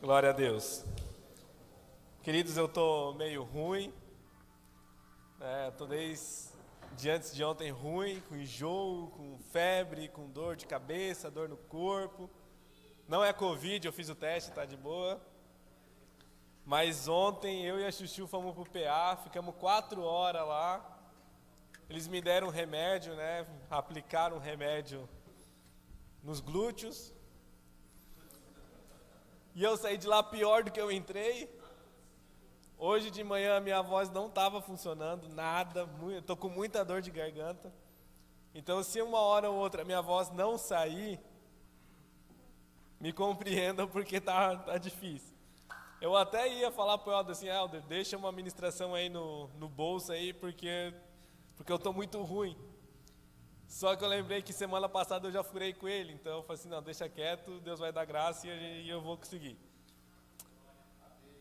Glória a Deus. Queridos, eu tô meio ruim. Tô desde antes de ontem ruim, com enjoo, com febre, com dor de cabeça, dor no corpo. Não é Covid, eu fiz o teste, tá de boa. Mas ontem eu e a Chuchu fomos pro PA, ficamos 4 horas lá. Eles me deram um remédio, aplicaram um remédio nos glúteos. E eu saí de lá pior do que eu entrei. Hoje de manhã a minha voz não estava funcionando, nada, estou com muita dor de garganta. Então se uma hora ou outra a minha voz não sair, me compreendam porque tá difícil. Eu até ia falar para o Helder assim, Helder, deixa uma ministração aí no bolso aí, porque eu estou muito ruim. Só que eu lembrei que semana passada eu já furei com ele, então eu falei assim, não, deixa quieto, Deus vai dar graça e eu vou conseguir.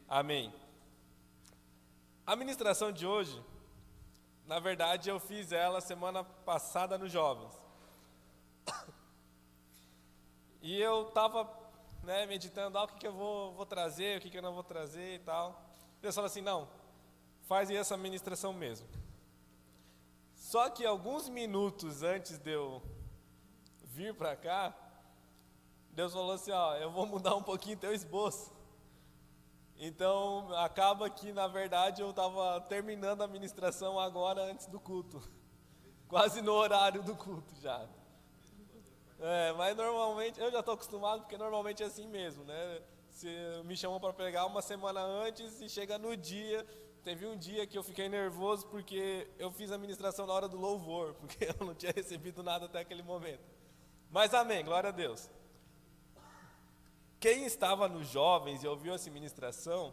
Amém. A ministração de hoje, na verdade eu fiz ela semana passada nos jovens. E eu estava meditando, o que eu vou trazer, o que eu não vou trazer e tal. Deus falou assim, não, faz aí essa ministração mesmo. Só que alguns minutos antes de eu vir para cá, Deus falou assim, eu vou mudar um pouquinho teu esboço. Então, acaba que, na verdade, eu estava terminando a ministração agora antes do culto. Quase no horário do culto já. Mas normalmente, eu já estou acostumado, porque normalmente é assim mesmo, Se me chamam para pregar uma semana antes e chega no dia. Teve um dia que eu fiquei nervoso porque eu fiz a ministração na hora do louvor, porque eu não tinha recebido nada até aquele momento. Mas amém, glória a Deus. Quem estava nos jovens e ouviu essa ministração,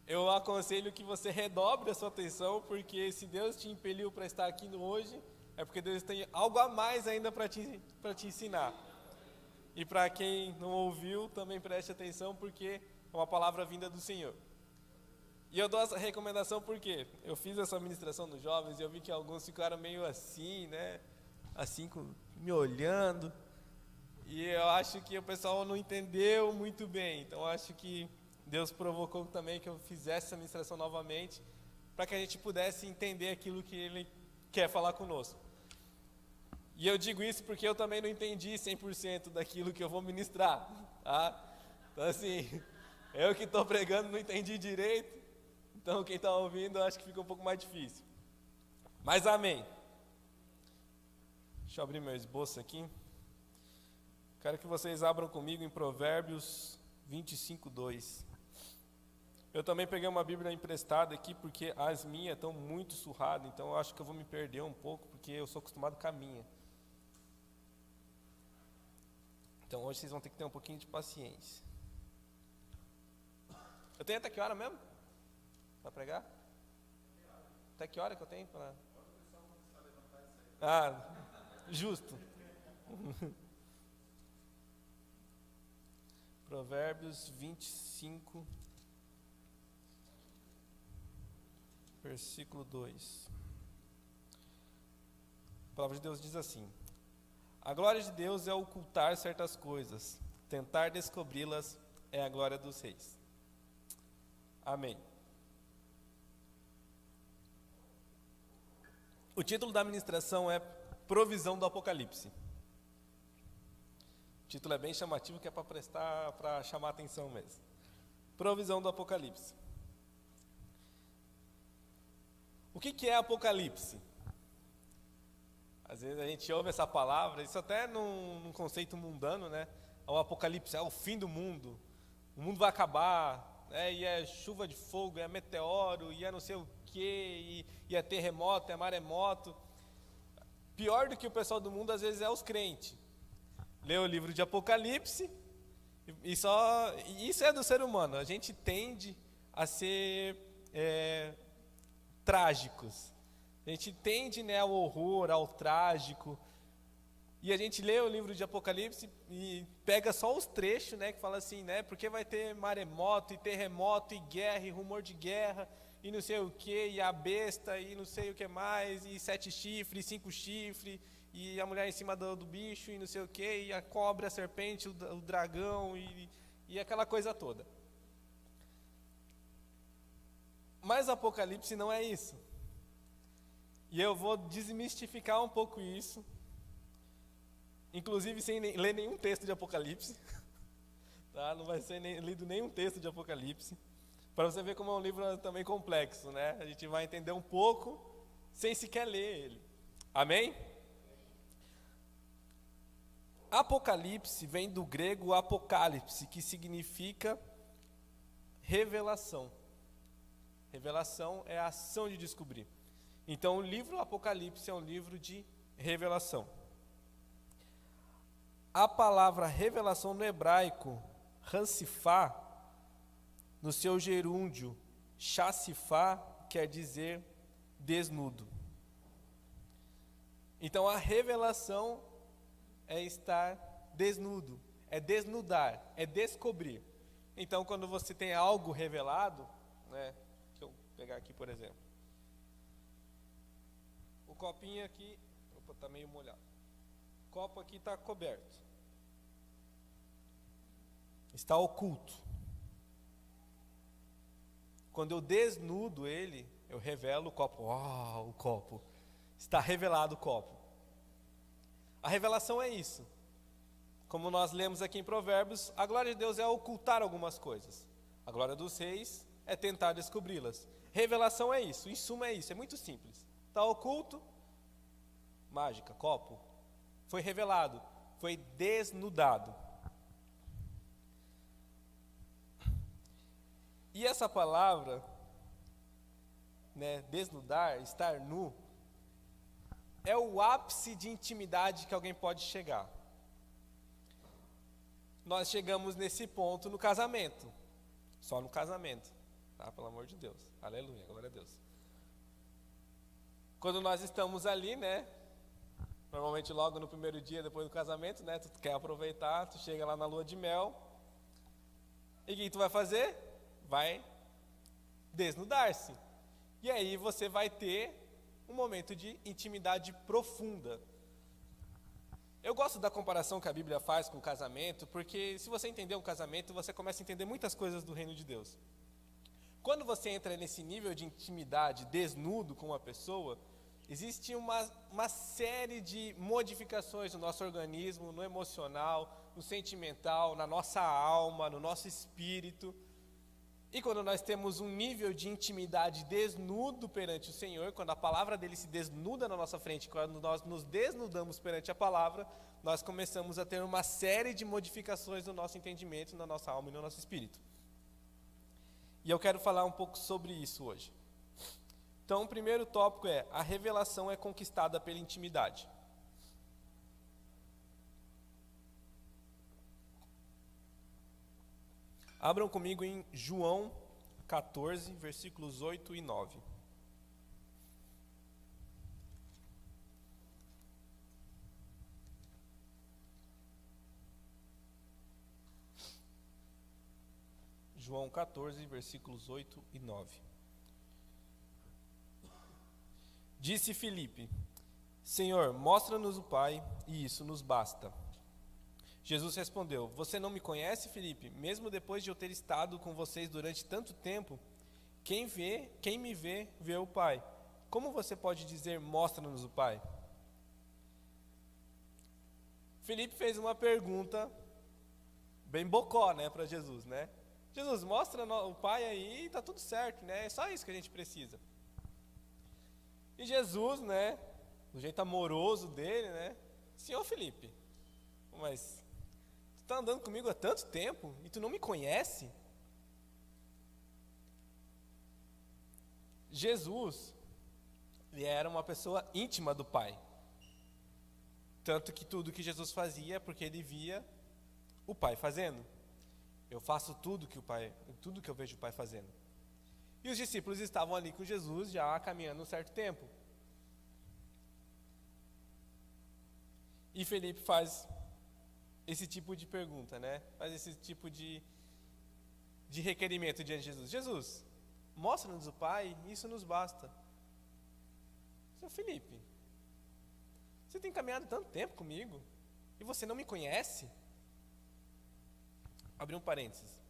eu aconselho que você redobre a sua atenção, porque se Deus te impeliu para estar aqui hoje, é porque Deus tem algo a mais ainda para te ensinar. E para quem não ouviu, também preste atenção, porque é uma palavra vinda do Senhor. E eu dou essa recomendação porque eu fiz essa ministração nos jovens e eu vi que alguns ficaram meio assim, assim, me olhando. E eu acho que o pessoal não entendeu muito bem. Então eu acho que Deus provocou também que eu fizesse essa ministração novamente, para que a gente pudesse entender aquilo que Ele quer falar conosco. E eu digo isso porque eu também não entendi 100% daquilo que eu vou ministrar, tá? Então assim, eu que estou pregando não entendi direito. Então quem está ouvindo, eu acho que fica um pouco mais difícil. Mas amém. Deixa eu abrir meu esboço aqui. Quero que vocês abram comigo em Provérbios 25:2. Eu também peguei uma Bíblia emprestada aqui, porque as minhas estão muito surradas, então eu acho que eu vou me perder um pouco, porque eu sou acostumado com a minha. Então hoje vocês vão ter que ter um pouquinho de paciência. Eu tenho até que hora mesmo? Para pregar? Até que hora que eu tenho para... Justo. Provérbios 25, versículo 2. A palavra de Deus diz assim: a glória de Deus é ocultar certas coisas, tentar descobri-las é a glória dos reis. Amém. O título da ministração é Provisão do Apocalipse. O título é bem chamativo, que é para chamar a atenção mesmo. Provisão do Apocalipse. O que é Apocalipse? Às vezes a gente ouve essa palavra, isso até num conceito mundano, O Apocalipse é o fim do mundo vai acabar, e é chuva de fogo, é meteoro, e é não sei o que, e é terremoto, é maremoto. Pior do que o pessoal do mundo, às vezes, é os crentes. Lê o livro de Apocalipse, e isso é do ser humano. A gente tende a ser trágicos. A gente tende ao horror, ao trágico. E a gente lê o livro de Apocalipse e pega só os trechos, que fala assim, porque vai ter maremoto, e terremoto, e guerra, e rumor de guerra, e não sei o que, e a besta, e não sei o que mais, e 7 chifres, 5 chifres, e a mulher em cima do bicho, e não sei o que, e a cobra, a serpente, o dragão, e aquela coisa toda. Mas Apocalipse não é isso. E eu vou desmistificar um pouco isso, inclusive sem ler nenhum texto de Apocalipse. Tá? Não vai ser lido nenhum texto de Apocalipse, para você ver como é um livro também complexo, né? A gente vai entender um pouco sem sequer ler ele. Amém? Apocalipse vem do grego apocalipse, que significa revelação. Revelação é a ação de descobrir. Então, o livro Apocalipse é um livro de revelação. A palavra revelação no hebraico, Hansifá, no seu gerúndio, Chassifá, quer dizer desnudo. Então, a revelação é estar desnudo, é desnudar, é descobrir. Então, quando você tem algo revelado, né, deixa eu pegar aqui, por exemplo. O copinho aqui, opa, está meio molhado. O copo aqui está coberto. Está oculto. Quando eu desnudo ele, eu revelo o copo. Uau, o copo. Está revelado o copo. A revelação é isso. Como nós lemos aqui em Provérbios, a glória de Deus é ocultar algumas coisas. A glória dos reis é tentar descobri-las. Revelação é isso, em suma é isso, é muito simples. Está oculto, mágica, copo. Foi revelado, foi desnudado. E essa palavra, né, desnudar, estar nu, é o ápice de intimidade que alguém pode chegar. Nós chegamos nesse ponto no casamento. Só no casamento, tá? Pelo amor de Deus. Aleluia, glória a Deus. Quando nós estamos ali, né? Normalmente logo no primeiro dia depois do casamento, né? Tu quer aproveitar, tu chega lá na lua de mel. E o que tu vai fazer? Vai desnudar-se. E aí você vai ter um momento de intimidade profunda. Eu gosto da comparação que a Bíblia faz com o casamento, porque se você entender um casamento, você começa a entender muitas coisas do reino de Deus. Quando você entra nesse nível de intimidade desnudo com uma pessoa, existe uma série de modificações no nosso organismo, no emocional, no sentimental, na nossa alma, no nosso espírito. E quando nós temos um nível de intimidade desnudo perante o Senhor, quando a palavra dele se desnuda na nossa frente, quando nós nos desnudamos perante a palavra, nós começamos a ter uma série de modificações no nosso entendimento, na nossa alma e no nosso espírito. E eu quero falar um pouco sobre isso hoje. Então, o primeiro tópico é: a revelação é conquistada pela intimidade. Abram comigo em João 14, versículos 8 e 9. João 14, versículos 8 e 9. Disse Filipe: Senhor, mostra-nos o Pai, e isso nos basta. Jesus respondeu: Você não me conhece, Filipe? Mesmo depois de eu ter estado com vocês durante tanto tempo, quem me vê, vê o Pai. Como você pode dizer, mostra-nos o Pai? Filipe fez uma pergunta bem bocó, né, para Jesus, né? Jesus, mostra o Pai aí e tá tudo certo, né? É só isso que a gente precisa. E Jesus, né, do jeito amoroso dele, né? Senhor Filipe, mas tu está andando comigo há tanto tempo e tu não me conhece? Jesus, ele era uma pessoa íntima do Pai. Tanto que tudo que Jesus fazia é porque ele via o Pai fazendo. Eu faço tudo que eu vejo o Pai fazendo. E os discípulos estavam ali com Jesus já caminhando um certo tempo. E Felipe faz esse tipo de pergunta, né? Faz esse tipo de requerimento diante de Jesus. Jesus, mostra-nos o Pai, isso nos basta. Seu Felipe, você tem caminhado tanto tempo comigo e você não me conhece? abrir um parênteses,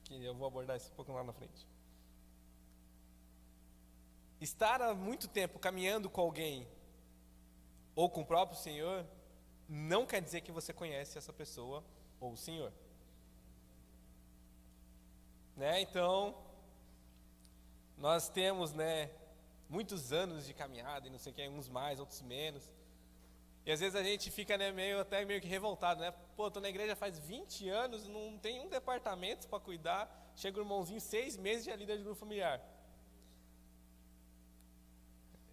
que eu vou abordar isso um pouco lá na frente. Estar há muito tempo caminhando com alguém ou com o próprio Senhor não quer dizer que você conhece essa pessoa ou o Senhor. Né? Então, nós temos, né, muitos anos de caminhada, e não sei o que, uns mais, outros menos. E às vezes a gente fica, né, até meio que revoltado, né? Pô, tô na igreja faz 20 anos, não tem um departamento para cuidar, chega o irmãozinho 6 meses de líder de grupo familiar.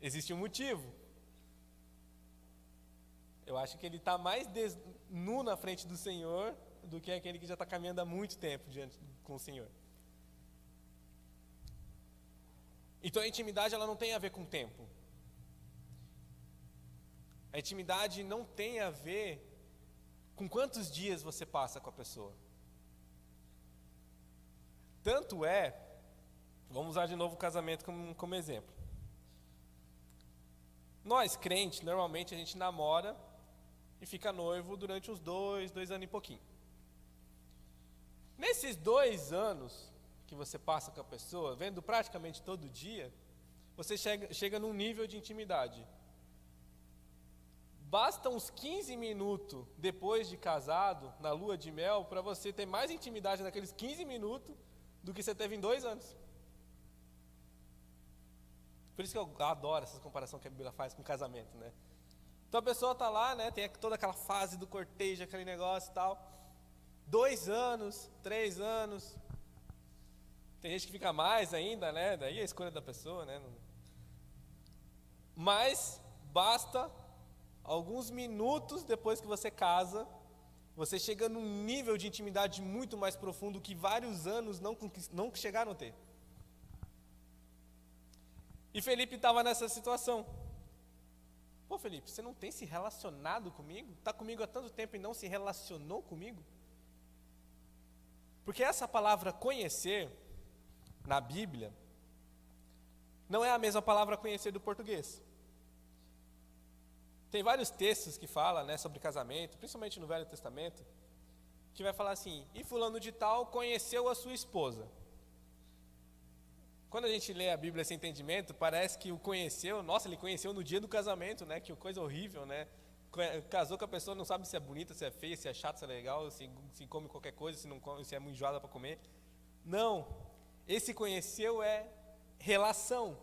Existe um motivo. Eu acho que ele está mais nu na frente do Senhor do que aquele que já está caminhando há muito tempo com o Senhor. Então a intimidade ela não tem a ver com tempo. A intimidade não tem a ver com quantos dias você passa com a pessoa. Tanto é, vamos usar de novo o casamento como exemplo. Nós, crentes, normalmente a gente namora e fica noivo durante uns 2 anos e pouquinho. Nesses 2 anos que você passa com a pessoa, vendo praticamente todo dia, você chega num nível de intimidade. Basta uns 15 minutos depois de casado, na lua de mel, para você ter mais intimidade naqueles 15 minutos do que você teve em 2 anos. Por isso que eu adoro essa comparação que a Bíblia faz com casamento, né? Então a pessoa está lá, né, tem toda aquela fase do cortejo, aquele negócio e tal. 2 anos, 3 anos. Tem gente que fica mais ainda, né? Daí é a escolha da pessoa, né? Mas basta alguns minutos depois que você casa, você chega num nível de intimidade muito mais profundo que vários anos não chegaram a ter. E Felipe estava nessa situação. Pô, Felipe, você não tem se relacionado comigo? Está comigo há tanto tempo e não se relacionou comigo? Porque essa palavra conhecer, na Bíblia, não é a mesma palavra conhecer do português. Tem vários textos que falam, né, sobre casamento, principalmente no Velho Testamento, que vai falar assim, e fulano de tal conheceu a sua esposa. Quando a gente lê a Bíblia sem entendimento, parece que o conheceu, nossa, ele conheceu no dia do casamento, né? Que coisa horrível, né? Casou com a pessoa, não sabe se é bonita, se é feia, se é chata, se é legal, se come qualquer coisa, se não come, se é muito enjoada para comer. Não, esse conheceu é relação,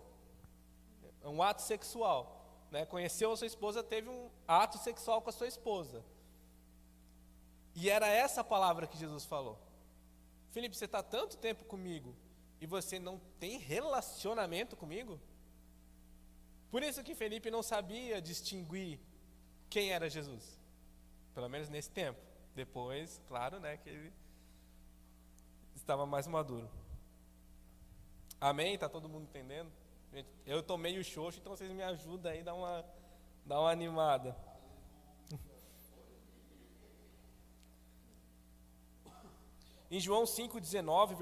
é um ato sexual, né? Conheceu a sua esposa, teve um ato sexual com a sua esposa. E era essa palavra que Jesus falou. Felipe, você está tanto tempo comigo, e você não tem relacionamento comigo? Por isso que Felipe não sabia distinguir quem era Jesus. Pelo menos nesse tempo. Depois, claro, né, que ele estava mais maduro. Amém? Está todo mundo entendendo? Eu estou meio xoxo, então vocês me ajudam aí, dá uma animada. Em João 5,19,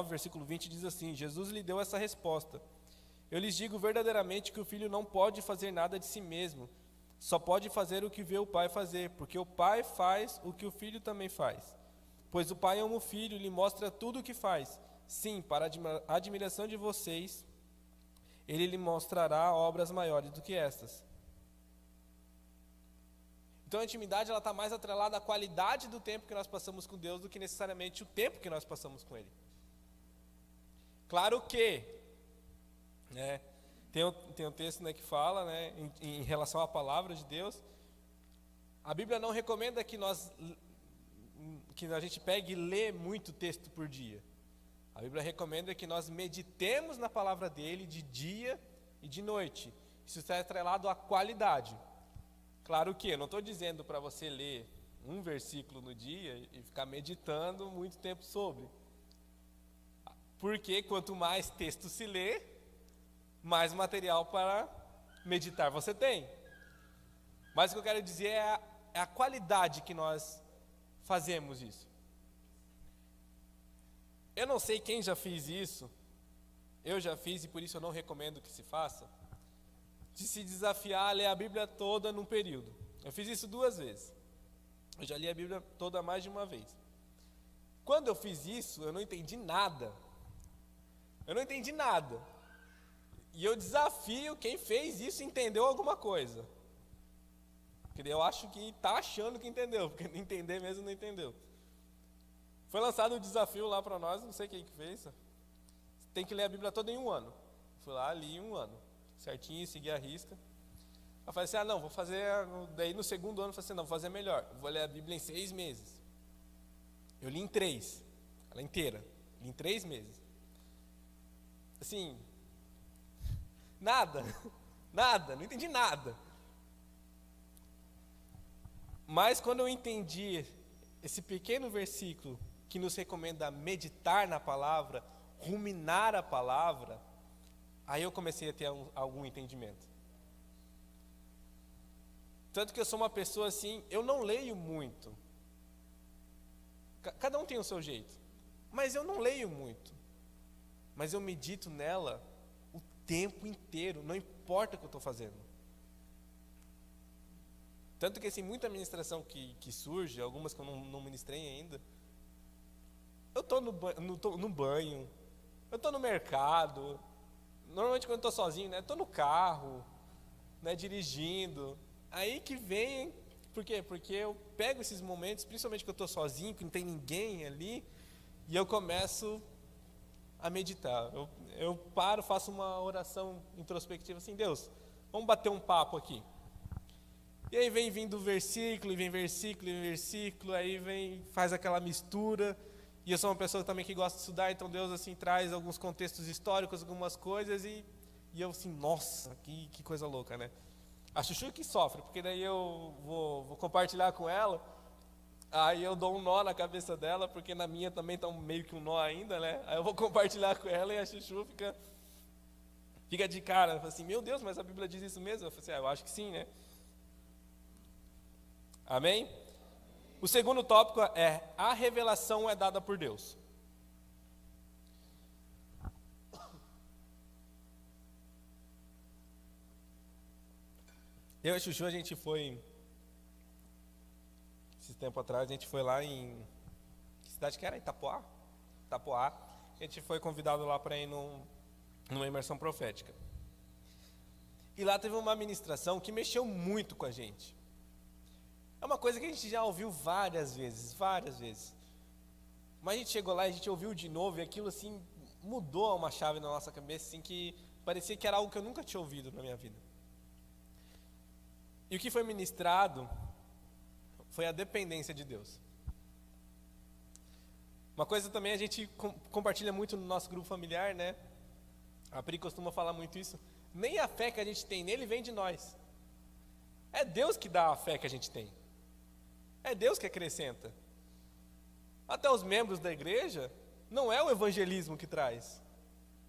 versículo 20, diz assim, Jesus lhe deu essa resposta. Eu lhes digo verdadeiramente que o filho não pode fazer nada de si mesmo, só pode fazer o que vê o pai fazer, porque o pai faz o que o filho também faz. Pois o pai ama o filho e lhe mostra tudo o que faz. Sim, para a admiração de vocês, ele lhe mostrará obras maiores do que estas. Então a intimidade está mais atrelada à qualidade do tempo que nós passamos com Deus do que necessariamente o tempo que nós passamos com Ele. Claro que, né, tem um texto, né, que fala, né, em relação à palavra de Deus, a Bíblia não recomenda que a gente pegue e lê muito texto por dia. A Bíblia recomenda que nós meditemos na palavra dele de dia e de noite. Isso está atrelado à qualidade. Claro que eu não estou dizendo para você ler um versículo no dia e ficar meditando muito tempo sobre. Porque quanto mais texto se lê, mais material para meditar você tem. Mas o que eu quero dizer é a qualidade que nós fazemos isso. Eu não sei quem já fez isso, eu já fiz e por isso eu não recomendo que se faça, de se desafiar a ler a Bíblia toda num período. Eu fiz isso 2 vezes. Eu já li a Bíblia toda mais de uma vez. Quando eu fiz isso, eu não entendi nada. Eu não entendi nada. E eu desafio quem fez isso entendeu alguma coisa. Porque eu acho que está achando que entendeu, porque não entender mesmo não entendeu. Foi lançado um desafio lá para nós, não sei quem que fez. Tem que ler a Bíblia toda em um ano. Fui lá, li em um ano. Certinho, segui a risca. Eu falei assim, não, vou fazer... Daí no segundo ano eu falei assim, não, vou fazer melhor. Vou ler a Bíblia em 6 meses. Eu li em 3. Ela inteira. Li em 3 meses. Assim... Nada. Nada. Não entendi nada. Mas quando eu entendi esse pequeno versículo que nos recomenda meditar na palavra, ruminar a palavra, aí eu comecei a ter algum entendimento. Tanto que eu sou uma pessoa assim, eu não leio muito. Cada um tem o seu jeito. Mas eu não leio muito. Mas eu medito nela o tempo inteiro, não importa o que eu estou fazendo. Tanto que assim, muita ministração que surge, algumas que eu não ministrei ainda, eu estou no banho, eu estou no mercado, normalmente quando eu estou sozinho, né, estou no carro, né, dirigindo, aí que vem, por quê? Porque eu pego esses momentos, principalmente que eu estou sozinho, que não tem ninguém ali, e eu começo a meditar, eu paro, faço uma oração introspectiva assim, Deus, vamos bater um papo aqui. E aí vem vindo versículo, e vem versículo, e vem versículo, aí vem, faz aquela mistura, e eu sou uma pessoa também que gosta de estudar, então Deus assim traz alguns contextos históricos, algumas coisas, e eu assim, nossa, que coisa louca, né? A Chuchu que sofre, porque daí eu vou compartilhar com ela, aí eu dou um nó na cabeça dela, porque na minha também está meio que um nó ainda, né? Aí eu vou compartilhar com ela e a Chuchu fica de cara, assim, meu Deus, mas a Bíblia diz isso mesmo? Eu falei assim, eu acho que sim, né? Amém? O segundo tópico é: a revelação é dada por Deus. Eu e a Chuchu, a gente foi, esse tempo atrás, a gente foi lá em, que cidade que era? Itapoá? Itapoá. A gente foi convidado lá para ir numa imersão profética. E lá teve uma ministração que mexeu muito com a gente. É uma coisa que a gente já ouviu várias vezes. Mas a gente chegou lá e a gente ouviu de novo e aquilo assim mudou uma chave na nossa cabeça, assim, que parecia que era algo que eu nunca tinha ouvido na minha vida. E o que foi ministrado foi a dependência de Deus. Uma coisa também a gente compartilha muito no nosso grupo familiar, né? A Pri costuma falar muito isso. Nem a fé que a gente tem nele vem de nós. É Deus que dá a fé que a gente tem. É Deus que acrescenta. Até os membros da igreja, não é o evangelismo que traz.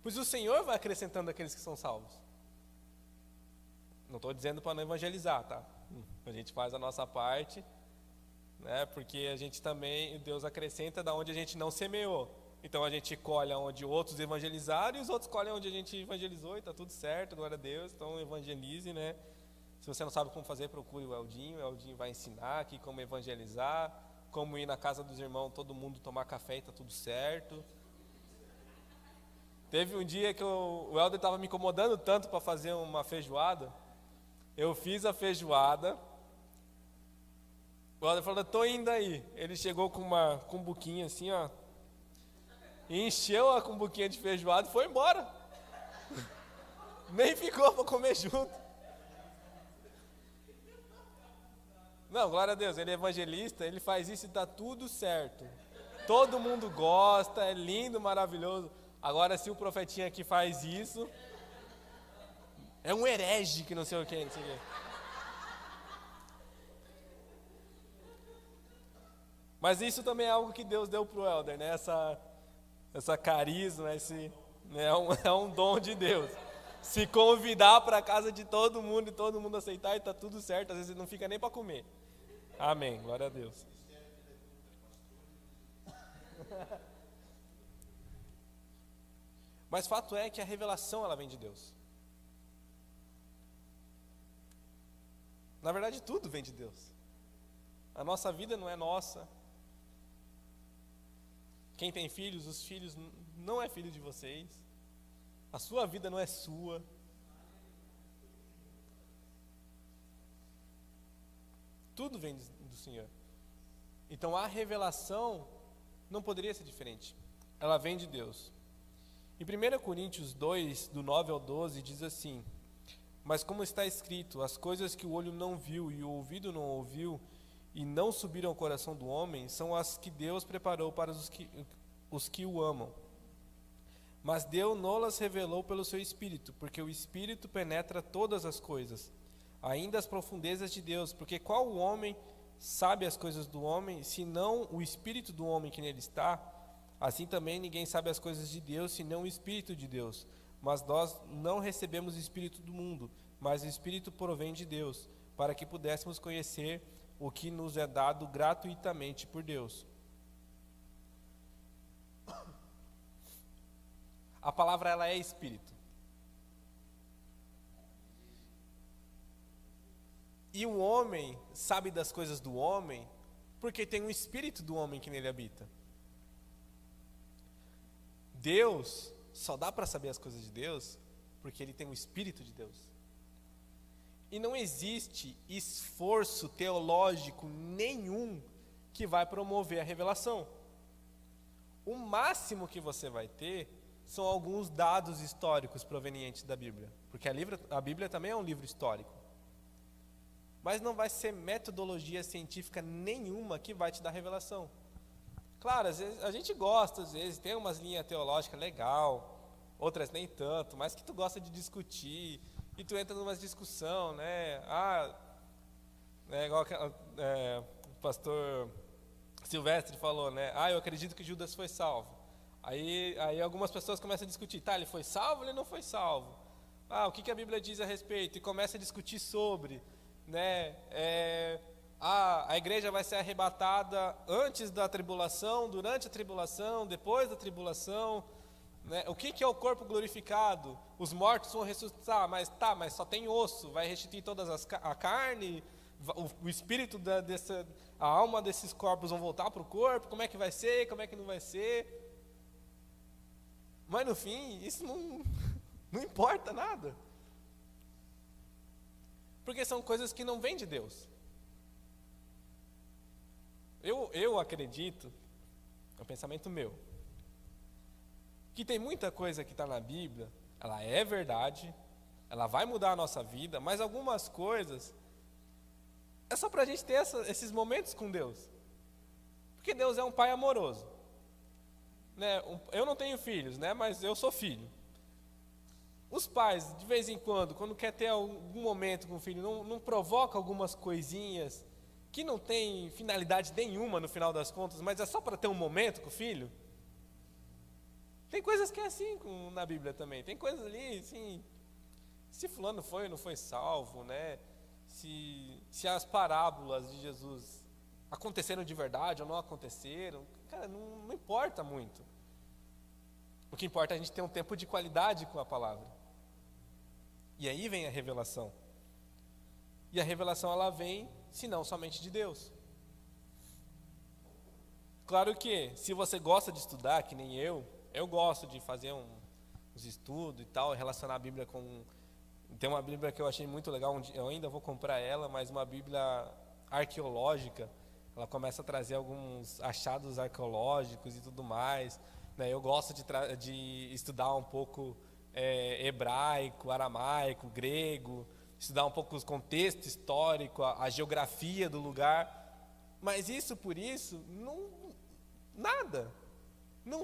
Pois o Senhor vai acrescentando aqueles que são salvos. Não estou dizendo para não evangelizar, tá? A gente faz a nossa parte, né? Porque a gente também, Deus acrescenta da onde a gente não semeou. Então a gente colhe onde outros evangelizaram e os outros colhem onde a gente evangelizou e está tudo certo, glória a Deus. Então evangelize, né? Se você não sabe como fazer, procure o Eldinho vai ensinar aqui como evangelizar, como ir na casa dos irmãos, todo mundo tomar café e está tudo certo. Teve um dia que o Helder estava me incomodando tanto para fazer uma feijoada, eu fiz a feijoada, o Helder falou, estou indo aí. Ele chegou com uma cumbuquinha assim, ó, e encheu a cumbuquinha de feijoada e foi embora. Nem ficou para comer junto. Não, glória a Deus, ele é evangelista, ele faz isso e está tudo certo. Todo mundo gosta, é lindo, maravilhoso. Agora, se o profetinha aqui faz isso, é um herege que não sei o que, não sei o que. Mas isso também é algo que Deus deu para o Helder, né? Essa carisma, né? É um dom de Deus. Se convidar para a casa de todo mundo e todo mundo aceitar, e está tudo certo, às vezes não fica nem para comer. Amém, glória a Deus. Mas fato é que a revelação ela vem de Deus. Na verdade, tudo vem de Deus. A nossa vida não é nossa. Quem tem filhos, os filhos não é filho de vocês. A sua vida não é sua. Tudo vem do Senhor. Então a revelação não poderia ser diferente. Ela vem de Deus. Em 1 Coríntios 2, do 9 ao 12, diz assim: mas como está escrito, as coisas que o olho não viu e o ouvido não ouviu e não subiram ao coração do homem, são as que Deus preparou para os que o amam. Mas Deus não-las revelou pelo seu Espírito, porque o Espírito penetra todas as coisas, ainda as profundezas de Deus, porque qual homem sabe as coisas do homem, senão o Espírito do homem que nele está? Assim também ninguém sabe as coisas de Deus, senão o Espírito de Deus. Mas nós não recebemos o Espírito do mundo, mas o Espírito provém de Deus, para que pudéssemos conhecer o que nos é dado gratuitamente por Deus. A palavra, ela é Espírito. E o homem sabe das coisas do homem, porque tem um Espírito do homem que nele habita. Deus só dá para saber as coisas de Deus porque ele tem o Espírito de Deus. E não existe esforço teológico nenhum que vai promover a revelação. O máximo que você vai ter são alguns dados históricos provenientes da Bíblia, porque a Bíblia também é um livro histórico. Mas não vai ser metodologia científica nenhuma que vai te dar revelação. Claro, às vezes, a gente gosta, às vezes, tem umas linhas teológicas legal, outras nem tanto, mas que tu gosta de discutir, e tu entra numa discussão, né? Igual o pastor Silvestre falou, né? Eu acredito que Judas foi salvo. Aí algumas pessoas começam a discutir, ele foi salvo ou ele não foi salvo? O que a Bíblia diz a respeito? E começa a discutir sobre, né? A igreja vai ser arrebatada antes da tribulação, durante a tribulação, depois da tribulação, né? O que é o corpo glorificado? Os mortos vão ressuscitar, mas só tem osso, vai restituir a carne, o espírito a alma desses corpos vão voltar para o corpo, como é que vai ser, como é que não vai ser? Mas no fim, isso não importa nada, porque são coisas que não vêm de Deus. Eu acredito, é um pensamento meu, que tem muita coisa que está na Bíblia, ela é verdade, ela vai mudar a nossa vida, mas algumas coisas é só para a gente ter esses momentos com Deus, porque Deus é um pai amoroso, né? Eu não tenho filhos, né? Mas eu sou filho. Os pais, de vez em quando quer ter algum momento com o filho, não provoca algumas coisinhas que não tem finalidade nenhuma no final das contas, mas é só para ter um momento com o filho? Tem coisas que é assim na Bíblia também. Tem coisas ali, assim, se fulano foi ou não foi salvo, né? Se as parábolas de Jesus aconteceram de verdade ou não aconteceram, cara, não importa muito. O que importa é a gente ter um tempo de qualidade com a palavra. E aí vem a revelação. E a revelação, ela vem, se não somente de Deus. Claro que, se você gosta de estudar, que nem eu gosto de fazer uns estudos e tal, relacionar a Bíblia com... Tem uma Bíblia que eu achei muito legal, eu ainda vou comprar ela, mas uma Bíblia arqueológica. Ela começa a trazer alguns achados arqueológicos e tudo mais, né? Eu gosto de estudar um pouco hebraico, aramaico, grego, estudar um pouco o contexto histórico, a geografia do lugar, mas por isso, não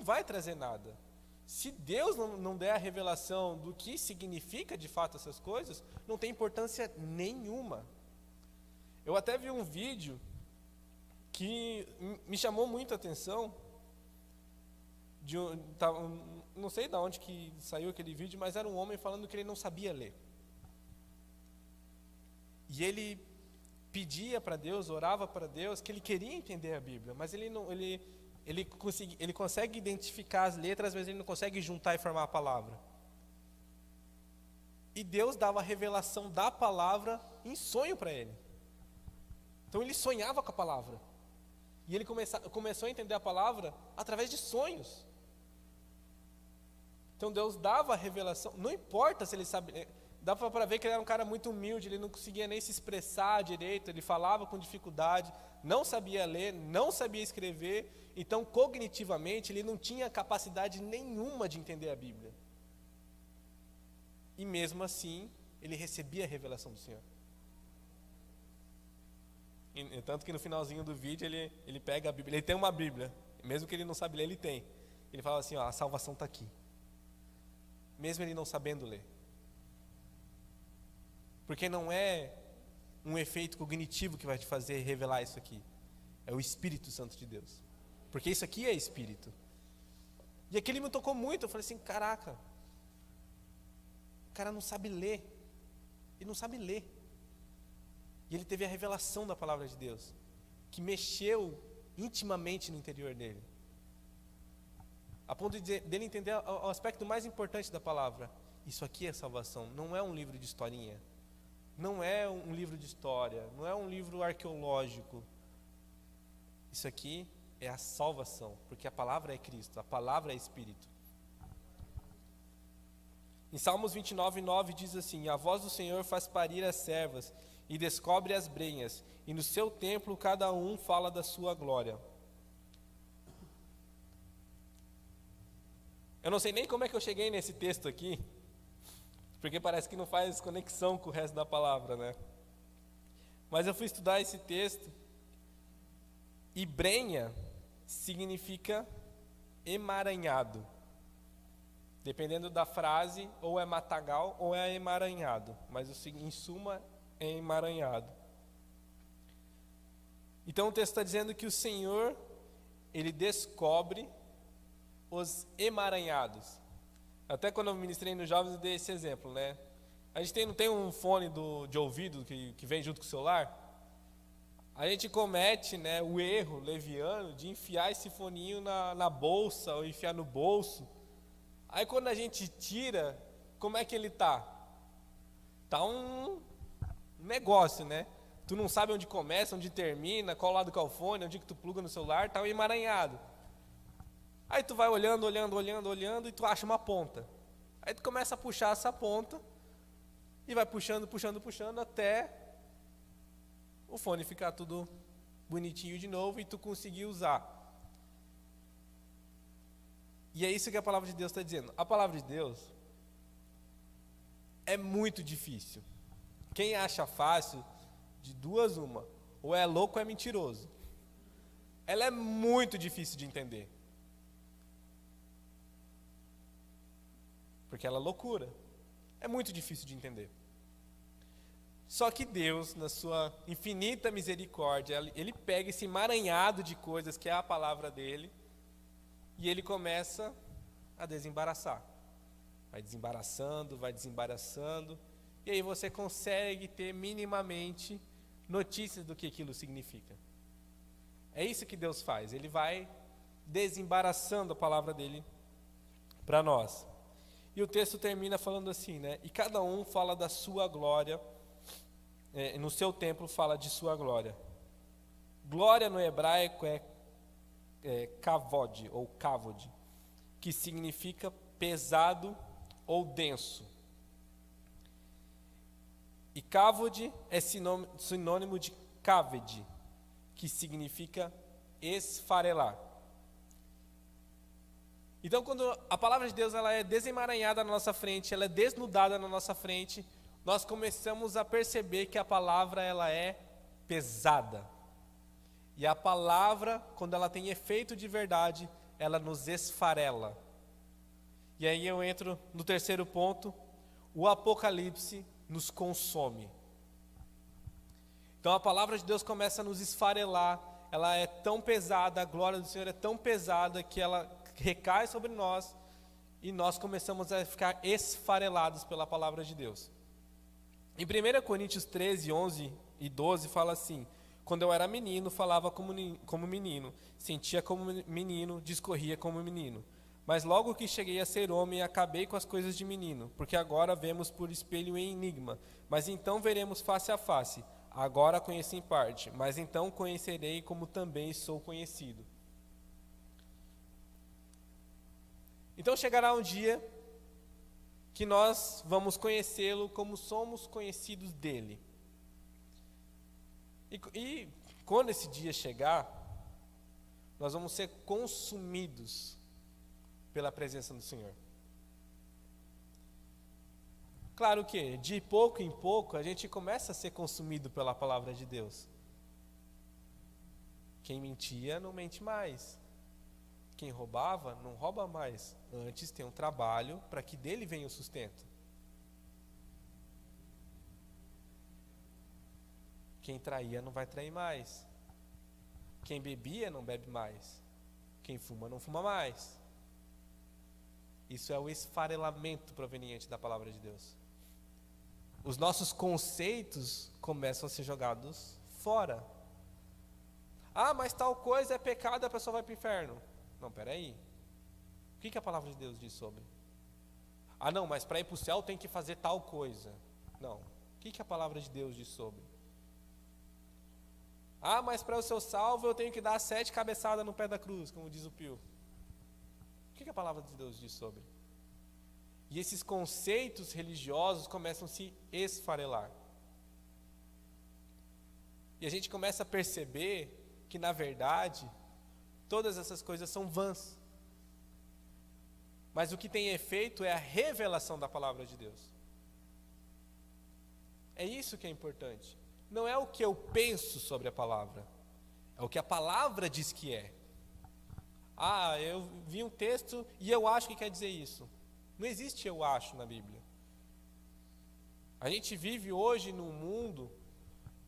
vai trazer nada. Se Deus não der a revelação do que significa de fato essas coisas, não tem importância nenhuma. Eu até vi um vídeo que me chamou muito a atenção, não sei de onde que saiu aquele vídeo, mas era um homem falando que ele não sabia ler. E ele pedia para Deus, orava para Deus, que ele queria entender a Bíblia, mas ele consegue identificar as letras, mas ele não consegue juntar e formar a palavra. E Deus dava a revelação da palavra em sonho para ele. Então ele sonhava com a palavra. E ele começou a entender a palavra através de sonhos. Então Deus dava a revelação, não importa se ele sabia, dava para ver que ele era um cara muito humilde, ele não conseguia nem se expressar direito, ele falava com dificuldade, não sabia ler, não sabia escrever, então cognitivamente ele não tinha capacidade nenhuma de entender a Bíblia. E mesmo assim, ele recebia a revelação do Senhor. E tanto que no finalzinho do vídeo ele pega a Bíblia, ele tem uma Bíblia, mesmo que ele não sabe ler, ele tem. Ele fala assim, ó, a salvação está aqui. Mesmo ele não sabendo ler. Porque não é um efeito cognitivo que vai te fazer revelar isso aqui. É o Espírito Santo de Deus. Porque isso aqui é Espírito. E aquilo me tocou muito, eu falei assim, caraca, o cara não sabe ler. Ele não sabe ler. E ele teve a revelação da palavra de Deus, que mexeu intimamente no interior dele. A ponto dele entender o aspecto mais importante da palavra. Isso aqui é salvação, não é um livro de historinha. Não é um livro de história, não é um livro arqueológico. Isso aqui é a salvação, porque a palavra é Cristo, a palavra é Espírito. Em Salmos 29:9 diz assim: a voz do Senhor faz parir as servas e descobre as brenhas, e no seu templo cada um fala da sua glória. Eu não sei nem como é que eu cheguei nesse texto aqui, porque parece que não faz conexão com o resto da palavra, né? Mas eu fui estudar esse texto, e brenha significa emaranhado. Dependendo da frase, ou é matagal ou é emaranhado, mas em suma é emaranhado. Então o texto está dizendo que o Senhor, ele descobre os emaranhados. Até quando eu ministrei nos jovens eu dei esse exemplo, né? A gente não tem um fone de ouvido que vem junto com o celular? A gente comete, né, o erro leviano de enfiar esse foninho na bolsa ou enfiar no bolso. Aí quando a gente tira, como é que ele tá? Tá um negócio, né? Tu não sabe onde começa, onde termina, qual lado que é o fone, onde que tu pluga no celular, tá um emaranhado. Aí tu vai olhando e tu acha uma ponta. Aí tu começa a puxar essa ponta e vai puxando até o fone ficar tudo bonitinho de novo e tu conseguir usar. E é isso que a palavra de Deus está dizendo. A palavra de Deus é muito difícil. Quem acha fácil, de duas uma, ou é louco ou é mentiroso. Ela é muito difícil de entender. Porque ela é loucura. É muito difícil de entender. Só que Deus, na sua infinita misericórdia, Ele pega esse emaranhado de coisas que é a palavra dEle, e Ele começa a desembaraçar. Vai desembaraçando, e aí você consegue ter minimamente notícias do que aquilo significa. É isso que Deus faz, Ele vai desembaraçando a palavra dEle para nós. E o texto termina falando assim, né? E cada um fala da sua glória, no seu templo fala de sua glória. Glória no hebraico é kavod, ou kavod, que significa pesado ou denso. E kavod é sinônimo de kaved, que significa esfarelar. Então, quando a palavra de Deus ela é desemaranhada na nossa frente, ela é desnudada na nossa frente, nós começamos a perceber que a palavra ela é pesada. E a palavra, quando ela tem efeito de verdade, ela nos esfarela. E aí eu entro no terceiro ponto, o Apocalipse nos consome. Então a palavra de Deus começa a nos esfarelar, ela é tão pesada, a glória do Senhor é tão pesada que ela recai sobre nós e nós começamos a ficar esfarelados pela palavra de Deus. Em 1 Coríntios 13, 11 e 12 fala assim: quando eu era menino, falava como menino, sentia como menino, discorria como menino. Mas logo que cheguei a ser homem, acabei com as coisas de menino, porque agora vemos por espelho em enigma, mas então veremos face a face. Agora conheci em parte, mas então conhecerei como também sou conhecido. Então chegará um dia que nós vamos conhecê-lo como somos conhecidos dele. E quando esse dia chegar, nós vamos ser consumidos pela presença do Senhor. Claro que, de pouco em pouco, a gente começa a ser consumido pela palavra de Deus. Quem mentia, não mente mais. Quem roubava, não rouba mais. Antes tem um trabalho para que dele venha o sustento. Quem traía, não vai trair mais. Quem bebia, não bebe mais. Quem fuma, não fuma mais. Isso é o esfarelamento proveniente da palavra de Deus. Os nossos conceitos começam a ser jogados fora. Ah, mas tal coisa é pecado, a pessoa vai para o inferno. Não, peraí. O que a palavra de Deus diz sobre? Ah, não, mas para ir para o céu tem que fazer tal coisa. Não. O que a palavra de Deus diz sobre? Ah, mas para eu ser salvo eu tenho que dar 7 cabeçadas no pé da cruz, como diz o Pio. O que a palavra de Deus diz sobre? E esses conceitos religiosos começam a se esfarelar. E a gente começa a perceber que, na verdade, todas essas coisas são vãs. Mas o que tem efeito é a revelação da palavra de Deus. É isso que é importante. Não é o que eu penso sobre a palavra, é o que a palavra diz que é. Ah, eu vi um texto e eu acho que quer dizer isso. Não existe eu acho na Bíblia. A gente vive hoje num mundo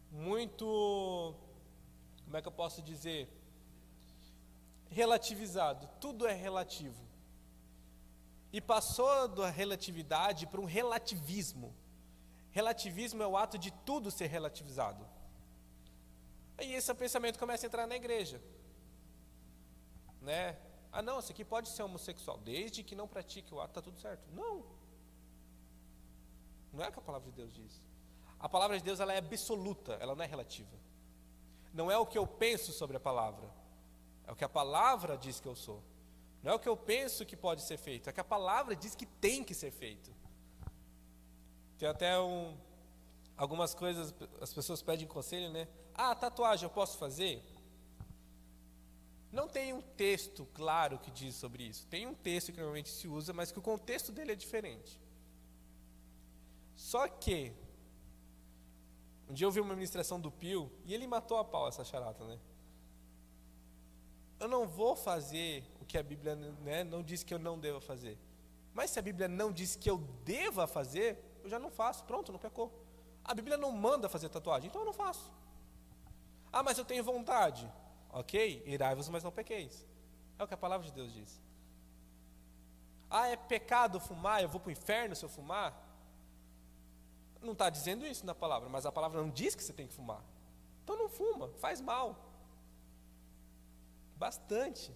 muito, como é que eu posso dizer? Relativizado. Tudo é relativo. E passou da relatividade para um relativismo. Relativismo é o ato de tudo ser relativizado. Aí esse pensamento começa a entrar na igreja. Né? Ah não, esse aqui pode ser homossexual, desde que não pratique o ato, está tudo certo. Não. Não é o que a palavra de Deus diz. A palavra de Deus ela é absoluta, ela não é relativa. Não é o que eu penso sobre a palavra, é o que a palavra diz que eu sou. Não é o que eu penso que pode ser feito, é o que a palavra diz que tem que ser feito. Tem até algumas coisas, as pessoas pedem conselho, né? Ah, tatuagem eu posso fazer? Não tem um texto claro que diz sobre isso. Tem um texto que normalmente se usa, mas que o contexto dele é diferente. Só que, um dia eu vi uma ministração do Pio, e ele matou a pau essa charata, né? Eu não vou fazer o que a Bíblia, né, não diz que eu não devo fazer. Mas se a Bíblia não diz que eu deva fazer, eu já não faço. Pronto, não pecou. A Bíblia não manda fazer tatuagem, então eu não faço. Ah, mas eu tenho vontade. Ok, irai-vos, mas não pequeis. É o que a palavra de Deus diz. Ah, é pecado fumar, eu vou para o inferno se eu fumar? Não está dizendo isso na palavra, mas a palavra não diz que você tem que fumar. Então não fuma, faz mal. Bastante.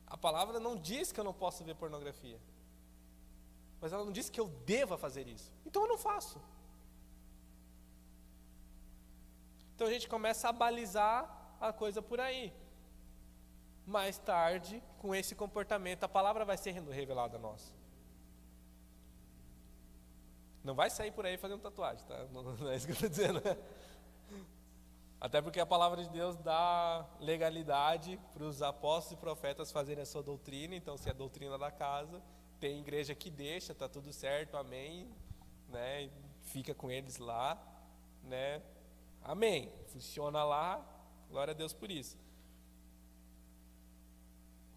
A palavra não diz que eu não posso ver pornografia. Mas ela não diz que eu deva fazer isso. Então eu não faço. Então a gente começa a balizar a coisa por aí. Mais tarde, com esse comportamento, a palavra vai ser revelada a nós. Não vai sair por aí fazendo tatuagem, tá? Não é isso que eu estou dizendo. Até porque a palavra de Deus dá legalidade para os apóstolos e profetas fazerem a sua doutrina. Então, se é a doutrina da casa, tem igreja que deixa, está tudo certo, amém. Né? Fica com eles lá, né? Amém. Funciona lá, glória a Deus por isso.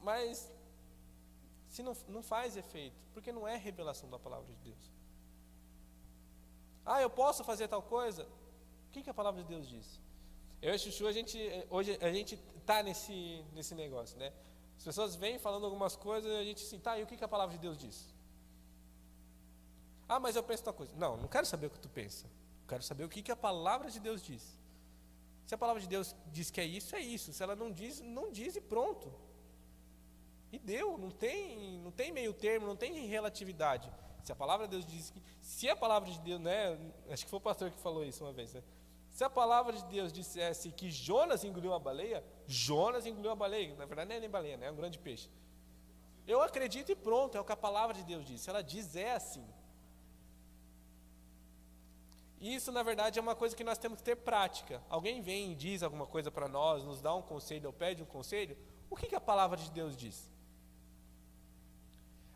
Mas, se não faz efeito, porque não é revelação da palavra de Deus. Ah, eu posso fazer tal coisa? O que a palavra de Deus diz? Eu e a Chuchu, hoje a gente está nesse negócio, né? As pessoas vêm falando algumas coisas e a gente assim, tá, e o que a palavra de Deus diz? Ah, mas eu penso tal coisa. Não quero saber o que tu pensa. Quero saber o que a palavra de Deus diz. Se a palavra de Deus diz que é isso, é isso. Se ela não diz, não diz e pronto. E deu, não tem meio termo, não tem relatividade. Se a palavra de Deus diz que, se a palavra de Deus, né, acho que foi o pastor que falou isso uma vez, né? Se a palavra de Deus dissesse que Jonas engoliu a baleia, Jonas engoliu a baleia. Na verdade não é nem baleia, né? É um grande peixe. Eu acredito e pronto, é o que a palavra de Deus diz. Se ela diz, é assim. Isso, na verdade, é uma coisa que nós temos que ter prática. Alguém vem e diz alguma coisa para nós, nos dá um conselho ou pede um conselho, o que a palavra de Deus diz?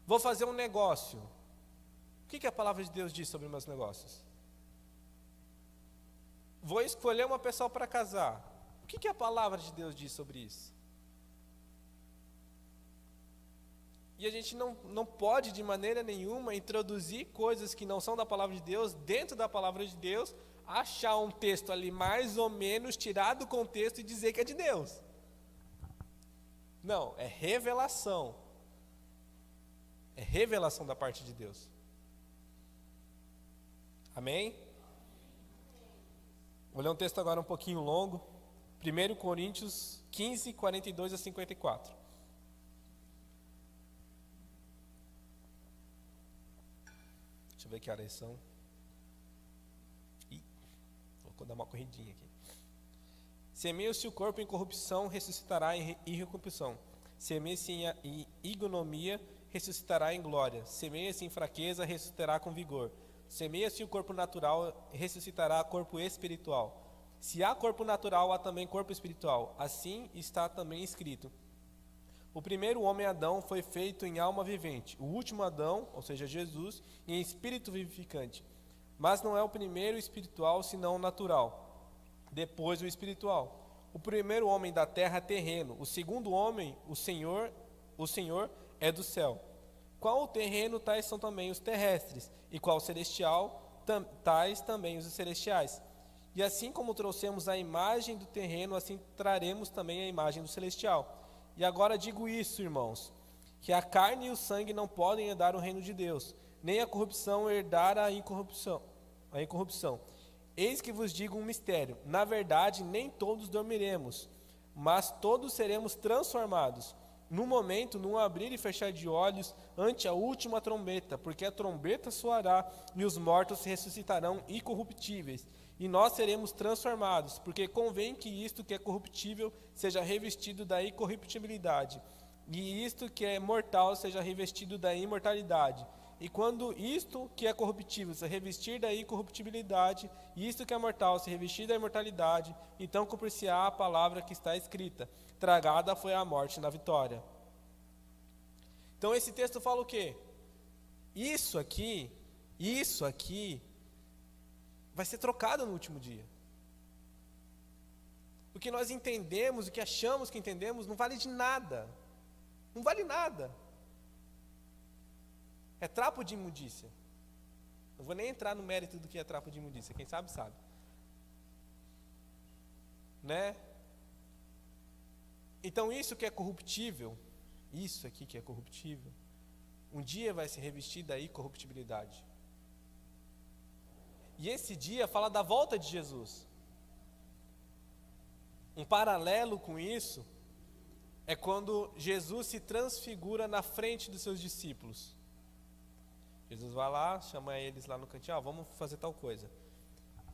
Vou fazer um negócio. O que a palavra de Deus diz sobre meus negócios? Vou escolher uma pessoa para casar. O que a palavra de Deus diz sobre isso? E a gente não pode, de maneira nenhuma, introduzir coisas que não são da palavra de Deus dentro da palavra de Deus, achar um texto ali mais ou menos, tirar do contexto e dizer que é de Deus. Não, é revelação. É revelação da parte de Deus. Amém? Vou ler um texto agora um pouquinho longo. 1 Coríntios 15, 42 a 54. Deixa eu ver que horas são. Vou dar uma corridinha aqui. Semeia-se o corpo em corrupção, ressuscitará em incorrupção. Semeia-se em ignomia, ressuscitará em glória. Semeia-se em fraqueza, ressuscitará com vigor. Semeia-se o corpo natural, ressuscitará corpo espiritual. Se há corpo natural, há também corpo espiritual. Assim está também escrito. O primeiro homem, Adão, foi feito em alma vivente. O último Adão, ou seja, Jesus, em espírito vivificante. Mas não é o primeiro espiritual, senão o natural. Depois o espiritual. O primeiro homem da terra é terreno. O segundo homem, o Senhor é do céu. Qual o terreno, tais são também os terrestres, e qual o celestial, tais também os celestiais. E assim como trouxemos a imagem do terreno, assim traremos também a imagem do celestial. E agora digo isso, irmãos, que a carne e o sangue não podem herdar o reino de Deus, nem a corrupção herdar a incorrupção. Eis que vos digo um mistério, na verdade nem todos dormiremos, mas todos seremos transformados, no momento, num abrir e fechar de olhos, ante a última trombeta, porque a trombeta soará e os mortos ressuscitarão incorruptíveis, e nós seremos transformados, porque convém que isto que é corruptível seja revestido da incorruptibilidade, e isto que é mortal seja revestido da imortalidade. E quando isto que é corruptível se revestir da incorruptibilidade, e isto que é mortal se revestir da imortalidade, então cumprir-se-á a palavra que está escrita: tragada foi a morte na vitória. Então esse texto fala o quê? Isso aqui vai ser trocado no último dia. O que nós entendemos, o que achamos que entendemos, não vale de nada. Não vale nada. É trapo de imundícia. Não vou nem entrar no mérito do que é trapo de imundícia. Quem sabe, sabe. Né? Então isso que é corruptível, isso aqui que é corruptível, um dia vai se revestir da incorruptibilidade. E esse dia fala da volta de Jesus. Um paralelo com isso é quando Jesus se transfigura na frente dos seus discípulos. Jesus vai lá, chama eles lá no cantinho, vamos fazer tal coisa.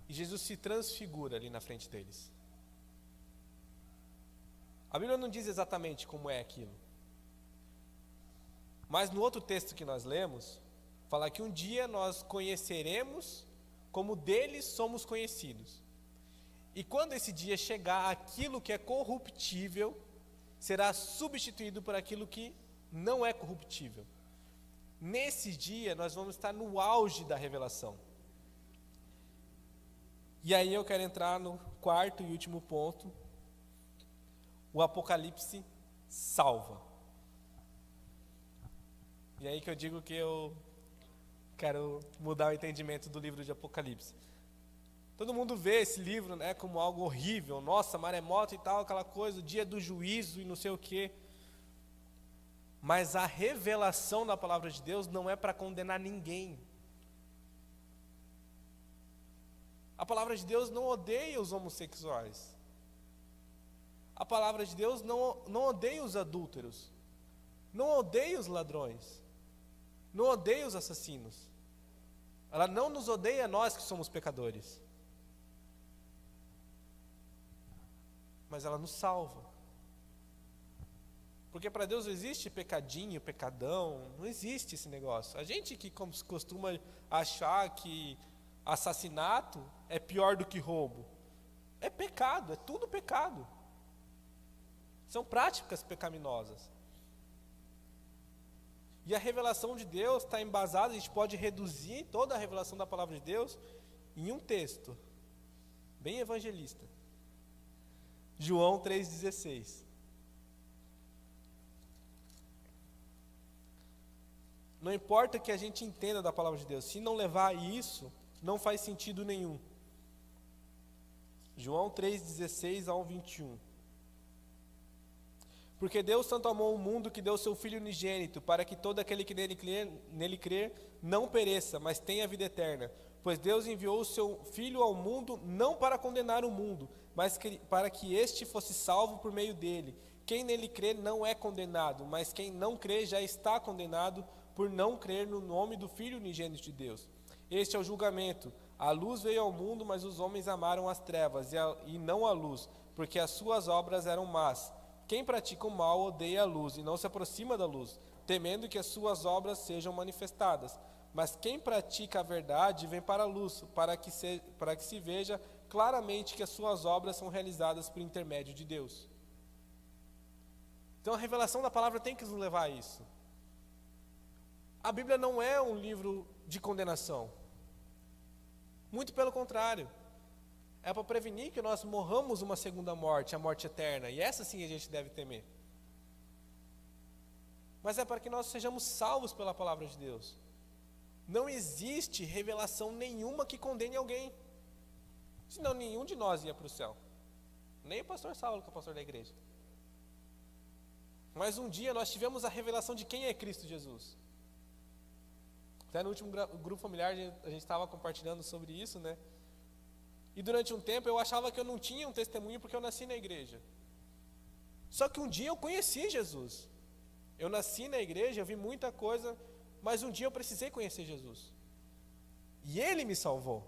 E Jesus se transfigura ali na frente deles. A Bíblia não diz exatamente como é aquilo. Mas no outro texto que nós lemos, fala que um dia nós conheceremos como deles somos conhecidos. E quando esse dia chegar, aquilo que é corruptível será substituído por aquilo que não é corruptível. Nesse dia nós vamos estar no auge da revelação. E aí eu quero entrar no quarto e último ponto. O Apocalipse salva. E aí que eu digo que eu quero mudar o entendimento do livro de Apocalipse. Todo mundo vê esse livro, né, como algo horrível. Nossa, maremoto e tal, aquela coisa, o dia do juízo e não sei o quê. Mas a revelação da palavra de Deus não é para condenar ninguém. A palavra de Deus não odeia os homossexuais. A palavra de Deus não odeia os adúlteros. Não odeia os ladrões. não odeia os assassinos. Ela não nos odeia nós que somos pecadores. Mas ela nos salva. Porque para Deus não existe pecadinho, pecadão, não existe esse negócio. A gente que costuma achar que assassinato é pior do que roubo. É pecado, é tudo pecado. São práticas pecaminosas. E a revelação de Deus está embasada, a gente pode reduzir toda a revelação da palavra de Deus em um texto, bem evangelista. João 3,16. Não importa que a gente entenda da palavra de Deus, se não levar a isso, não faz sentido nenhum. João 3,16 ao 21. Porque Deus tanto amou o mundo que deu seu Filho unigênito, para que todo aquele que nele crer não pereça, mas tenha vida eterna. Pois Deus enviou o seu Filho ao mundo, não para condenar o mundo, mas para que este fosse salvo por meio dele. Quem nele crê não é condenado, mas quem não crê já está condenado, por não crer no nome do Filho unigênito de Deus. Este é o julgamento. A luz veio ao mundo, mas os homens amaram as trevas e não a luz, porque as suas obras eram más. Quem pratica o mal odeia a luz e não se aproxima da luz, temendo que as suas obras sejam manifestadas. Mas quem pratica a verdade vem para a luz, para que se veja claramente que as suas obras são realizadas por intermédio de Deus. Então a revelação da palavra tem que nos levar a isso. A Bíblia não é um livro de condenação. Muito pelo contrário. É para prevenir que nós morramos uma segunda morte, a morte eterna. E essa sim a gente deve temer. Mas é para que nós sejamos salvos pela palavra de Deus. Não existe revelação nenhuma que condene alguém. Senão nenhum de nós ia para o céu. Nem o pastor Saulo, que é o pastor da igreja. Mas um dia nós tivemos a revelação de quem é Cristo Jesus. Até no último grupo familiar a gente estava compartilhando sobre isso, né? E durante um tempo eu achava que eu não tinha um testemunho porque eu nasci na igreja. Só que um dia eu conheci Jesus. Eu nasci na igreja, eu vi muita coisa, mas um dia eu precisei conhecer Jesus. E Ele me salvou.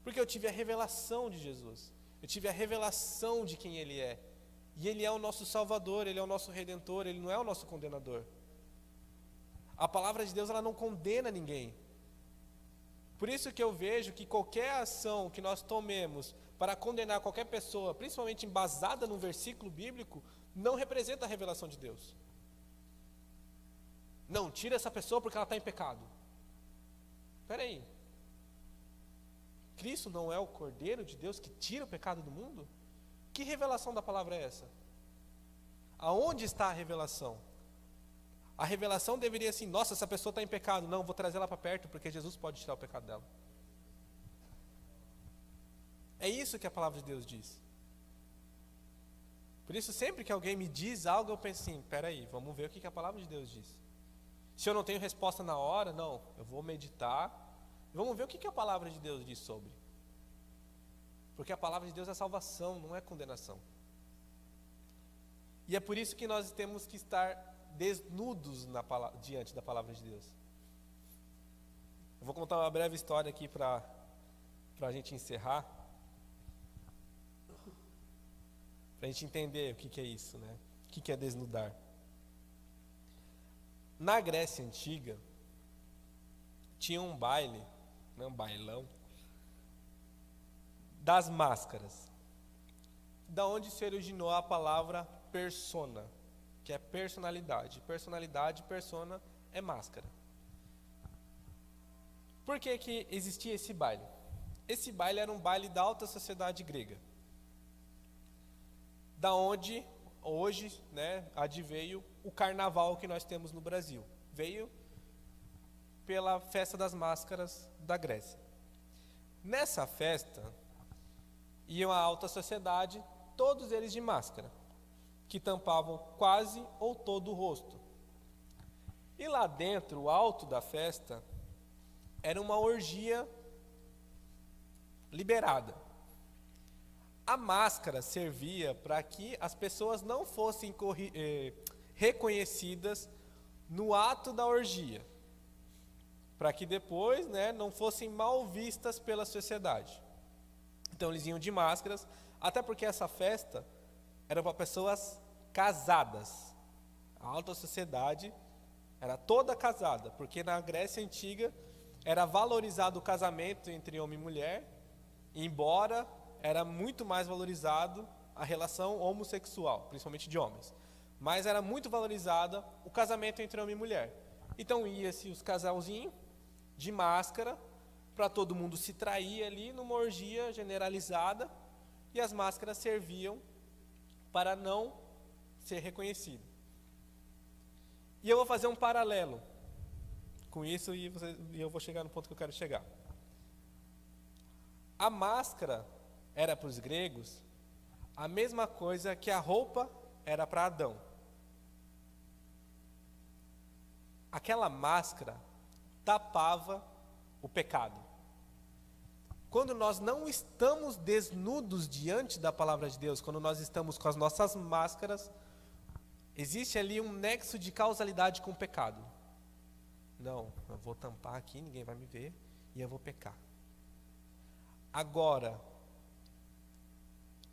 Porque eu tive a revelação de Jesus. Eu tive a revelação de quem Ele é. E Ele é o nosso Salvador, Ele é o nosso Redentor, Ele não é o nosso condenador. A palavra de Deus, ela não condena ninguém. Por isso que eu vejo que qualquer ação que nós tomemos para condenar qualquer pessoa, principalmente embasada num versículo bíblico, não representa a revelação de Deus. Não, tira essa pessoa porque ela está em pecado. Espera aí. Cristo não é o Cordeiro de Deus que tira o pecado do mundo? Que revelação da palavra é essa? Aonde está a revelação? A revelação deveria ser, nossa, essa pessoa está em pecado. Não, vou trazer ela para perto, porque Jesus pode tirar o pecado dela. É isso que a palavra de Deus diz. Por isso, sempre que alguém me diz algo, eu penso assim, peraí, vamos ver o que a palavra de Deus diz. Se eu não tenho resposta na hora, não, eu vou meditar, vamos ver o que a palavra de Deus diz sobre. Porque a palavra de Deus é salvação, não é condenação. E é por isso que nós temos que estar desnudos diante da palavra de Deus. Eu vou contar uma breve história aqui para a gente encerrar, para a gente entender o que é isso, né? O que é desnudar. Na Grécia Antiga, tinha um baile, né, um bailão, das máscaras, da onde se originou a palavra persona, que é personalidade. Personalidade, persona, é máscara. Por que existia esse baile? Esse baile era um baile da alta sociedade grega. Da onde, hoje, né, adveio o carnaval que nós temos no Brasil. Veio pela festa das máscaras da Grécia. Nessa festa, iam à alta sociedade, todos eles de máscara, que tampavam quase ou todo o rosto. E lá dentro, o alto da festa, era uma orgia liberada. A máscara servia para que as pessoas não fossem reconhecidas no ato da orgia, para que depois, né, não fossem mal vistas pela sociedade. Então eles iam de máscaras, até porque essa festa era para pessoas casadas. A alta sociedade era toda casada, porque na Grécia Antiga era valorizado o casamento entre homem e mulher, embora era muito mais valorizado a relação homossexual, principalmente de homens. Mas era muito valorizada o casamento entre homem e mulher. Então ia-se os casalzinhos de máscara, para todo mundo se trair ali numa orgia generalizada, e as máscaras serviam para não ser reconhecido. E eu vou fazer um paralelo com isso e eu vou chegar no ponto que eu quero chegar. A máscara era para os gregos a mesma coisa que a roupa era para Adão. Aquela máscara tapava o pecado. Quando nós não estamos desnudos diante da palavra de Deus, quando nós estamos com as nossas máscaras, existe ali um nexo de causalidade com o pecado. Não, eu vou tampar aqui, ninguém vai me ver e eu vou pecar. Agora,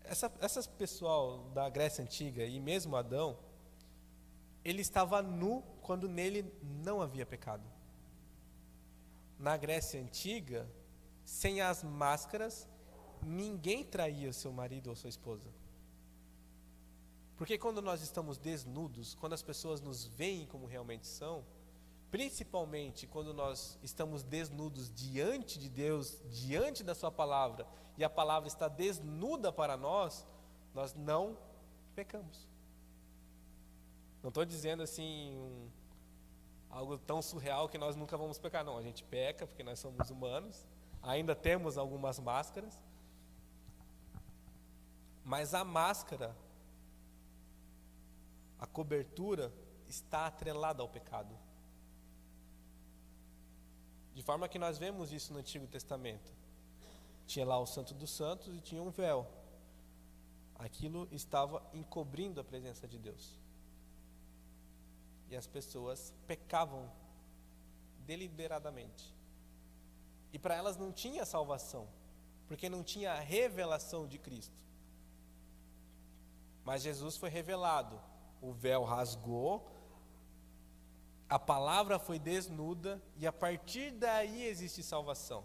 essas pessoal da Grécia Antiga e mesmo Adão, ele estava nu quando nele não havia pecado. Na Grécia Antiga, sem as máscaras, ninguém traía seu marido ou sua esposa. Porque quando nós estamos desnudos, quando as pessoas nos veem como realmente são, principalmente quando nós estamos desnudos diante de Deus, diante da sua palavra, e a palavra está desnuda para nós, nós não pecamos. Não estou dizendo assim algo tão surreal que nós nunca vamos pecar, não. A gente peca porque nós somos humanos, ainda temos algumas máscaras, mas a máscara, a cobertura, está atrelada ao pecado. De forma que nós vemos isso no Antigo Testamento. Tinha lá o Santo dos Santos e tinha um véu. Aquilo estava encobrindo a presença de Deus. E as pessoas pecavam deliberadamente. E para elas não tinha salvação, porque não tinha a revelação de Cristo. Mas Jesus foi revelado, o véu rasgou, a palavra foi desnuda e a partir daí existe salvação.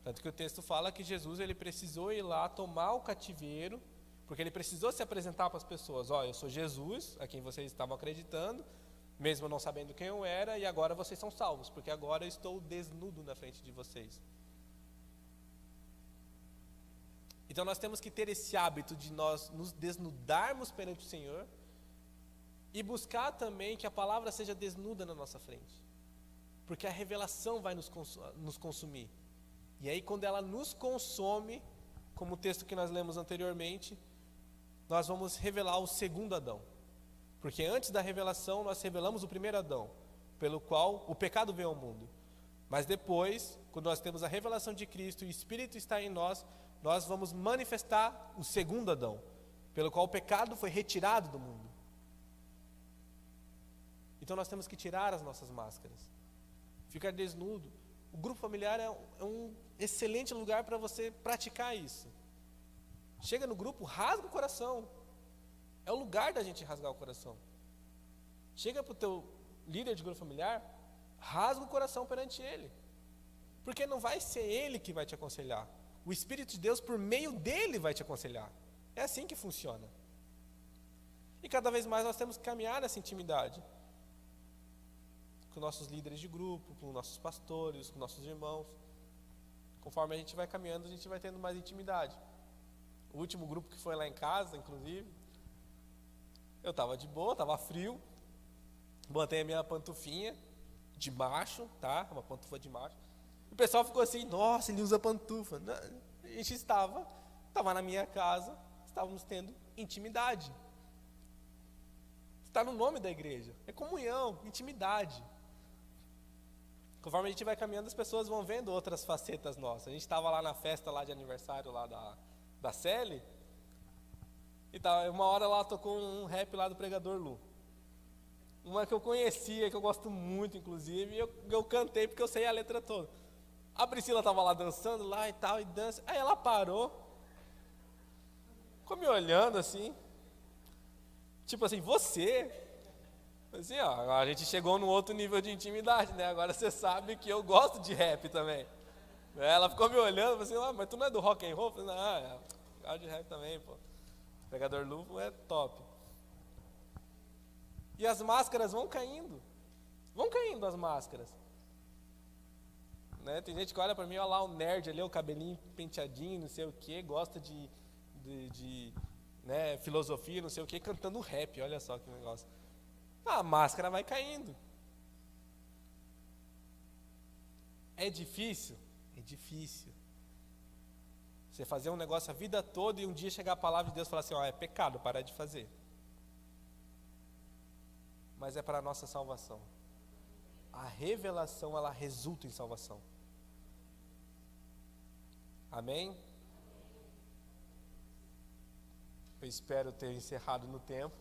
Tanto que o texto fala que Jesus ele precisou ir lá tomar o cativeiro, porque ele precisou se apresentar para as pessoas. Ó, eu sou Jesus, a quem vocês estavam acreditando, mesmo não sabendo quem eu era, e agora vocês são salvos, porque agora eu estou desnudo na frente de vocês. Então nós temos que ter esse hábito de nós nos desnudarmos perante o Senhor e buscar também que a palavra seja desnuda na nossa frente, porque a revelação vai nos consumir. E aí quando ela nos consome, como o texto que nós lemos anteriormente, nós vamos revelar o segundo Adão. Porque antes da revelação nós revelamos o primeiro Adão, pelo qual o pecado veio ao mundo. Mas depois, quando nós temos a revelação de Cristo e o Espírito está em nós, nós vamos manifestar o segundo Adão, pelo qual o pecado foi retirado do mundo. Então nós temos que tirar as nossas máscaras, ficar desnudo. O grupo familiar é um excelente lugar para você praticar isso. Chega no grupo, rasga o coração. É o lugar da gente rasgar o coração. Chega para o teu líder de grupo familiar, rasga o coração perante ele. Porque não vai ser ele que vai te aconselhar. O Espírito de Deus, por meio dele, vai te aconselhar. É assim que funciona. E cada vez mais nós temos que caminhar nessa intimidade. Com nossos líderes de grupo, com nossos pastores, com nossos irmãos. Conforme a gente vai caminhando, a gente vai tendo mais intimidade. O último grupo que foi lá em casa, inclusive, eu estava de boa, estava frio, botei a minha pantufinha de macho, tá? Uma pantufa de macho. O pessoal ficou assim, nossa, ele usa pantufa. A gente estava na minha casa, estávamos tendo intimidade. Está no nome da igreja, é comunhão, intimidade. Conforme a gente vai caminhando, as pessoas vão vendo outras facetas nossas. A gente estava lá na festa lá de aniversário lá da Celi, e uma hora lá tocou um rap lá do Pregador Lu. uma que eu conhecia, que eu gosto muito, inclusive, e eu cantei porque eu sei a letra toda. A Priscila estava lá dançando lá e tal, e dança. Aí ela parou, ficou me olhando assim, tipo assim, você? Assim, ó, a gente chegou num outro nível de intimidade, né? Agora você sabe que eu gosto de rap também. Ela ficou me olhando, assim, ah, mas tu não é do rock and roll? Eu falei, não, eu gosto de rap também, pô. Pregador Lupo é top. E as máscaras vão caindo as máscaras. Né? Tem gente que olha pra mim, olha lá o nerd ali, o cabelinho penteadinho, não sei o que, gosta de né, filosofia, não sei o que, cantando rap, olha só que negócio. A máscara vai caindo. É difícil? É difícil. Você fazer um negócio a vida toda e um dia chegar a palavra de Deus e falar assim, ó, é pecado, parar de fazer. Mas é para a nossa salvação. A revelação, ela resulta em salvação. Amém? Eu espero ter encerrado no tempo.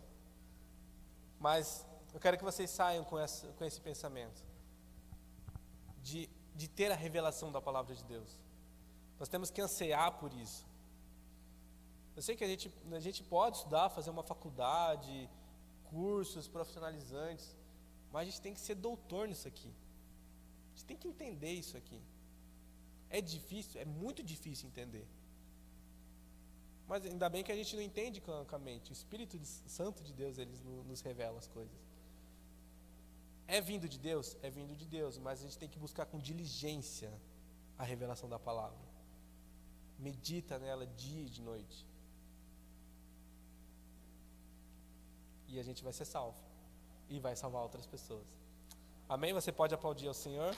Mas eu quero que vocês saiam com esse pensamento. De ter a revelação da palavra de Deus. Nós temos que ansiar por isso. Eu sei que a gente pode estudar, fazer uma faculdade, cursos profissionalizantes, mas a gente tem que ser doutor nisso aqui. A gente tem que entender isso aqui. É difícil, é muito difícil entender. Mas ainda bem que a gente não entende com a mente. O Espírito Santo de Deus, ele nos revela as coisas. É vindo de Deus? É vindo de Deus, mas a gente tem que buscar com diligência a revelação da palavra. Medita nela dia e de noite. E a gente vai ser salvo. E vai salvar outras pessoas. Amém? Você pode aplaudir ao Senhor?